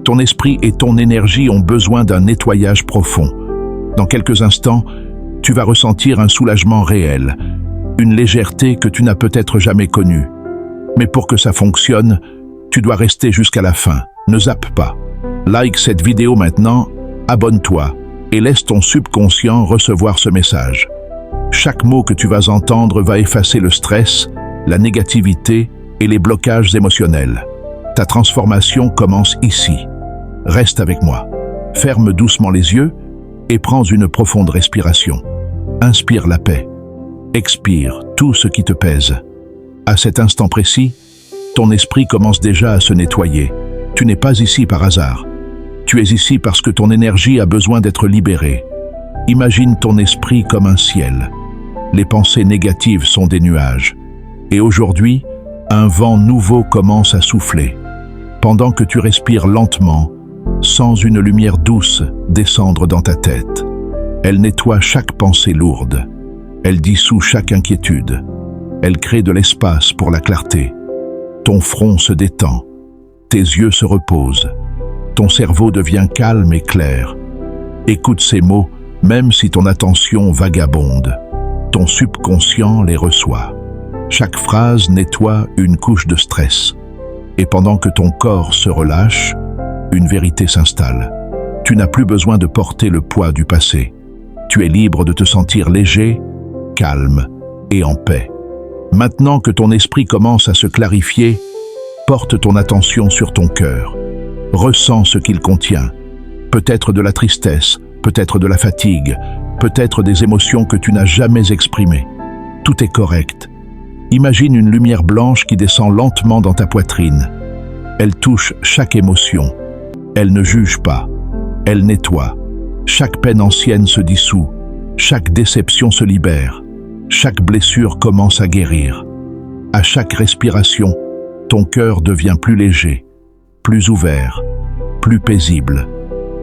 Ton esprit et ton énergie ont besoin d'un nettoyage profond. Dans quelques instants, tu vas ressentir un soulagement réel, une légèreté que tu n'as peut-être jamais connue. Mais pour que ça fonctionne, tu dois rester jusqu'à la fin. Ne zappe pas. Like cette vidéo maintenant, abonne-toi et laisse ton subconscient recevoir ce message. Chaque mot que tu vas entendre va effacer le stress, la négativité et les blocages émotionnels. Ta transformation commence ici. Reste avec moi. Ferme doucement les yeux et prends une profonde respiration. Inspire la paix. Expire tout ce qui te pèse. À cet instant précis, ton esprit commence déjà à se nettoyer. Tu n'es pas ici par hasard. Tu es ici parce que ton énergie a besoin d'être libérée. Imagine ton esprit comme un ciel. Les pensées négatives sont des nuages. Et aujourd'hui, un vent nouveau commence à souffler. Pendant que tu respires lentement, sens une lumière douce descendre dans ta tête. Elle nettoie chaque pensée lourde. Elle dissout chaque inquiétude. Elle crée de l'espace pour la clarté. Ton front se détend. Tes yeux se reposent. Ton cerveau devient calme et clair. Écoute ces mots, même si ton attention vagabonde. Ton subconscient les reçoit. Chaque phrase nettoie une couche de stress. Et pendant que ton corps se relâche, une vérité s'installe. Tu n'as plus besoin de porter le poids du passé. Tu es libre de te sentir léger, calme et en paix. Maintenant que ton esprit commence à se clarifier, porte ton attention sur ton cœur. Ressens ce qu'il contient. Peut-être de la tristesse, peut-être de la fatigue, peut-être des émotions que tu n'as jamais exprimées. Tout est correct. Imagine une lumière blanche qui descend lentement dans ta poitrine. Elle touche chaque émotion. Elle ne juge pas. Elle nettoie. Chaque peine ancienne se dissout. Chaque déception se libère. Chaque blessure commence à guérir. À chaque respiration, ton cœur devient plus léger, plus ouvert, plus paisible.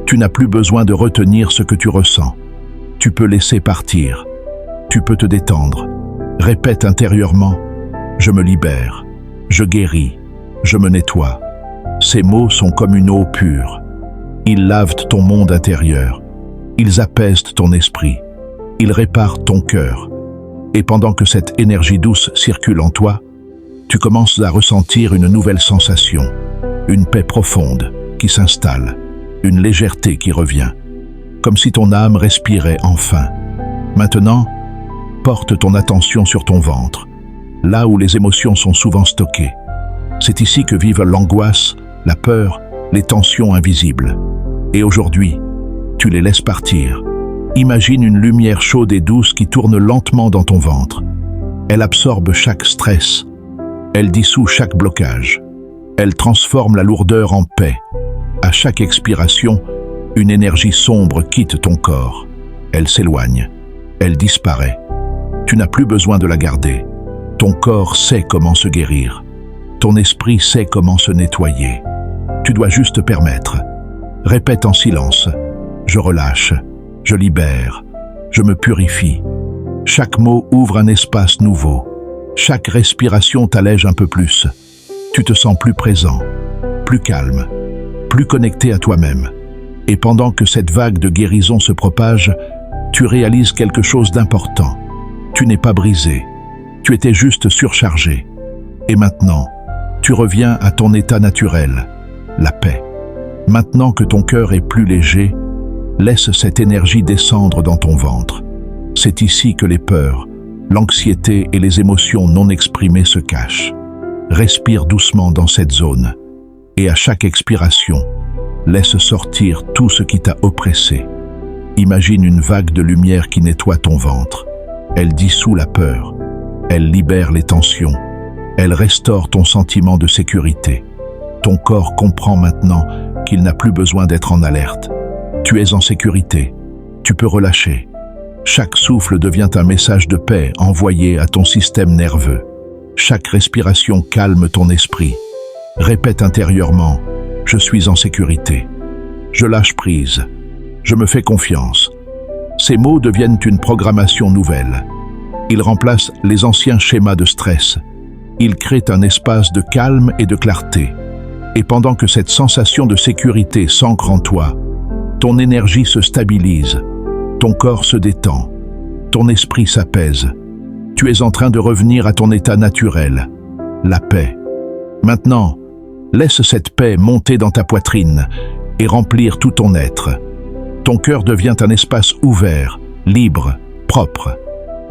Tu n'as plus besoin de retenir ce que tu ressens. Tu peux laisser partir. Tu peux te détendre. Répète intérieurement « Je me libère, je guéris, je me nettoie ». Ces mots sont comme une eau pure. Ils lavent ton monde intérieur. Ils apaisent ton esprit. Ils réparent ton cœur. Et pendant que cette énergie douce circule en toi, tu commences à ressentir une nouvelle sensation, une paix profonde qui s'installe, une légèreté qui revient, comme si ton âme respirait enfin. Maintenant, porte ton attention sur ton ventre, là où les émotions sont souvent stockées. C'est ici que vivent l'angoisse, la peur, les tensions invisibles. Et aujourd'hui, tu les laisses partir. Imagine une lumière chaude et douce qui tourne lentement dans ton ventre. Elle absorbe chaque stress. Elle dissout chaque blocage. Elle transforme la lourdeur en paix. À chaque expiration, une énergie sombre quitte ton corps. Elle s'éloigne. Elle disparaît. Tu n'as plus besoin de la garder. Ton corps sait comment se guérir. Ton esprit sait comment se nettoyer. Tu dois juste te permettre. Répète en silence. Je relâche. Je libère. Je me purifie. Chaque mot ouvre un espace nouveau. Chaque respiration t'allège un peu plus. Tu te sens plus présent, plus calme, plus connecté à toi-même. Et pendant que cette vague de guérison se propage, tu réalises quelque chose d'important. Tu n'es pas brisé. Tu étais juste surchargé. Et maintenant, tu reviens à ton état naturel, la paix. Maintenant que ton cœur est plus léger, laisse cette énergie descendre dans ton ventre. C'est ici que les peurs, l'anxiété et les émotions non exprimées se cachent. Respire doucement dans cette zone et à chaque expiration, laisse sortir tout ce qui t'a oppressé. Imagine une vague de lumière qui nettoie ton ventre. Elle dissout la peur, elle libère les tensions, elle restaure ton sentiment de sécurité. Ton corps comprend maintenant qu'il n'a plus besoin d'être en alerte. Tu es en sécurité, tu peux relâcher. Chaque souffle devient un message de paix envoyé à ton système nerveux. Chaque respiration calme ton esprit. Répète intérieurement « Je suis en sécurité ». Je lâche prise. Je me fais confiance. Ces mots deviennent une programmation nouvelle. Ils remplacent les anciens schémas de stress. Ils créent un espace de calme et de clarté. Et pendant que cette sensation de sécurité s'ancre en toi, ton énergie se stabilise, ton corps se détend, ton esprit s'apaise. Tu es en train de revenir à ton état naturel, la paix. Maintenant, laisse cette paix monter dans ta poitrine et remplir tout ton être. Ton cœur devient un espace ouvert, libre, propre.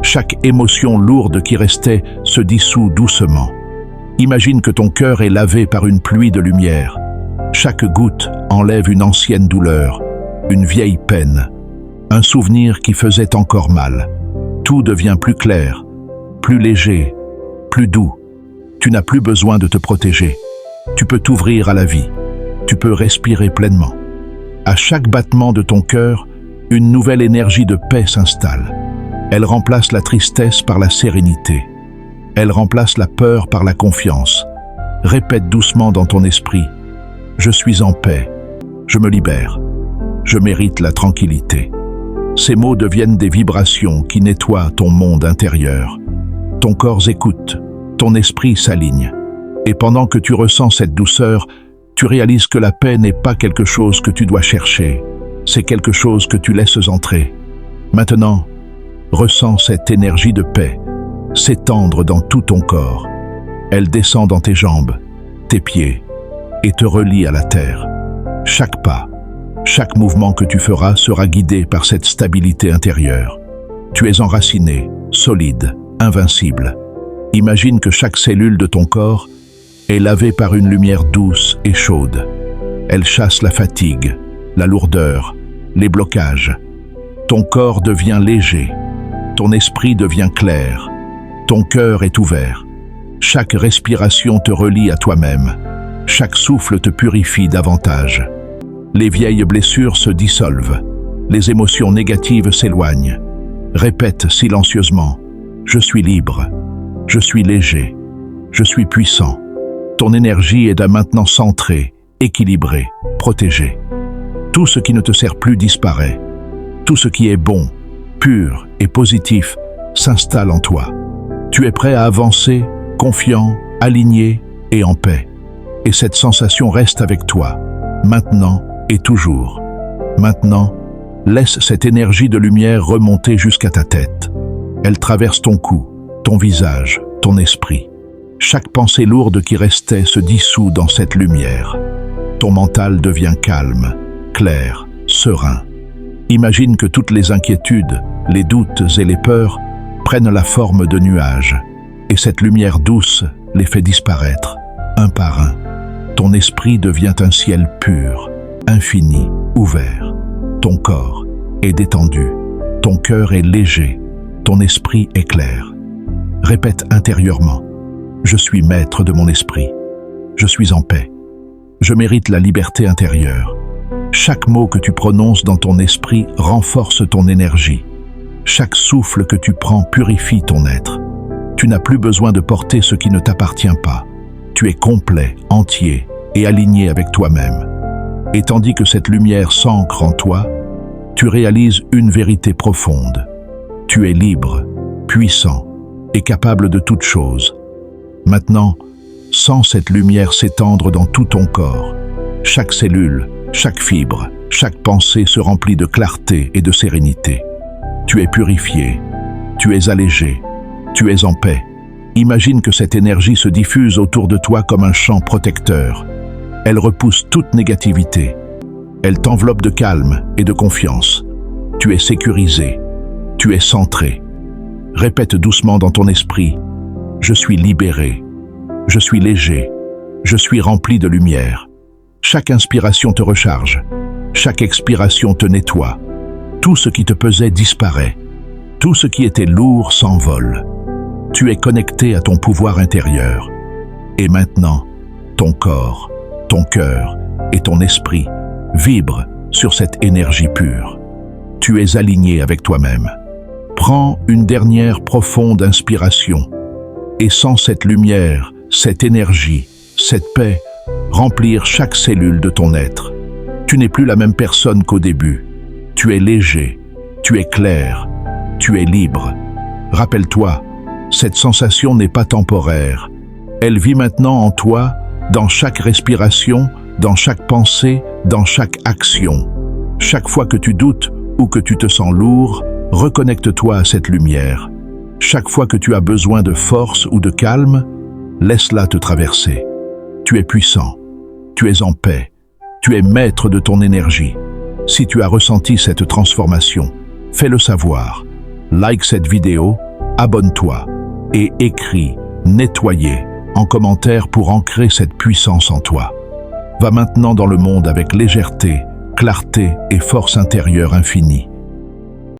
Chaque émotion lourde qui restait se dissout doucement. Imagine que ton cœur est lavé par une pluie de lumière. Chaque goutte enlève une ancienne douleur, une vieille peine, un souvenir qui faisait encore mal. Tout devient plus clair, plus léger, plus doux. Tu n'as plus besoin de te protéger. Tu peux t'ouvrir à la vie. Tu peux respirer pleinement. À chaque battement de ton cœur, une nouvelle énergie de paix s'installe. Elle remplace la tristesse par la sérénité. Elle remplace la peur par la confiance. Répète doucement dans ton esprit: je suis en paix, je me libère, je mérite la tranquillité. Ces mots deviennent des vibrations qui nettoient ton monde intérieur. Ton corps écoute, ton esprit s'aligne. Et pendant que tu ressens cette douceur, tu réalises que la paix n'est pas quelque chose que tu dois chercher, c'est quelque chose que tu laisses entrer. Maintenant, ressens cette énergie de paix s'étendre dans tout ton corps. Elle descend dans tes jambes, tes pieds, et te relie à la terre. Chaque pas, chaque mouvement que tu feras sera guidé par cette stabilité intérieure. Tu es enraciné, solide, invincible. Imagine que chaque cellule de ton corps est lavée par une lumière douce et chaude. Elle chasse la fatigue, la lourdeur, les blocages. Ton corps devient léger, ton esprit devient clair, ton cœur est ouvert. Chaque respiration te relie à toi-même, chaque souffle te purifie davantage. Les vieilles blessures se dissolvent, les émotions négatives s'éloignent. Répète silencieusement: je suis libre, je suis léger, je suis puissant. Ton énergie est maintenant centrée, équilibrée, protégée. Tout ce qui ne te sert plus disparaît. Tout ce qui est bon, pur et positif s'installe en toi. Tu es prêt à avancer, confiant, aligné et en paix. Et cette sensation reste avec toi, maintenant et toujours. Maintenant, laisse cette énergie de lumière remonter jusqu'à ta tête. Elle traverse ton cou, ton visage, ton esprit. Chaque pensée lourde qui restait se dissout dans cette lumière. Ton mental devient calme, clair, serein. Imagine que toutes les inquiétudes, les doutes et les peurs prennent la forme de nuages, et cette lumière douce les fait disparaître, un par un. Ton esprit devient un ciel pur, infini, ouvert. Ton corps est détendu, ton cœur est léger, ton esprit est clair. Répète intérieurement: je suis maître de mon esprit, je suis en paix, je mérite la liberté intérieure. Chaque mot que tu prononces dans ton esprit renforce ton énergie. Chaque souffle que tu prends purifie ton être. Tu n'as plus besoin de porter ce qui ne t'appartient pas. Tu es complet, entier et aligné avec toi-même. Et tandis que cette lumière s'ancre en toi, tu réalises une vérité profonde. Tu es libre, puissant et capable de toute chose. Maintenant, sens cette lumière s'étendre dans tout ton corps. Chaque cellule, chaque fibre, chaque pensée se remplit de clarté et de sérénité. Tu es purifié, tu es allégé, tu es en paix. Imagine que cette énergie se diffuse autour de toi comme un champ protecteur. Elle repousse toute négativité. Elle t'enveloppe de calme et de confiance. Tu es sécurisé, tu es centré. Répète doucement dans ton esprit: je suis libéré, je suis léger, je suis rempli de lumière. Chaque inspiration te recharge, chaque expiration te nettoie. Tout ce qui te pesait disparaît, tout ce qui était lourd s'envole. Tu es connecté à ton pouvoir intérieur. Et maintenant, ton corps, ton cœur et ton esprit vibrent sur cette énergie pure. Tu es aligné avec toi-même. Prends une dernière profonde inspiration et sens cette lumière, cette énergie, cette paix remplir chaque cellule de ton être. Tu n'es plus la même personne qu'au début. Tu es léger, tu es clair, tu es libre. Rappelle-toi, cette sensation n'est pas temporaire. Elle vit maintenant en toi Dans chaque respiration, dans chaque pensée, dans chaque action. Chaque fois que tu doutes ou que tu te sens lourd, reconnecte-toi à cette lumière. Chaque fois que tu as besoin de force ou de calme, laisse-la te traverser. Tu es puissant, tu es en paix, tu es maître de ton énergie. Si tu as ressenti cette transformation, fais-le savoir. Like cette vidéo, abonne-toi et écris « Nettoyer » en commentaire pour ancrer cette puissance en toi. Va maintenant dans le monde avec légèreté, clarté et force intérieure infinie.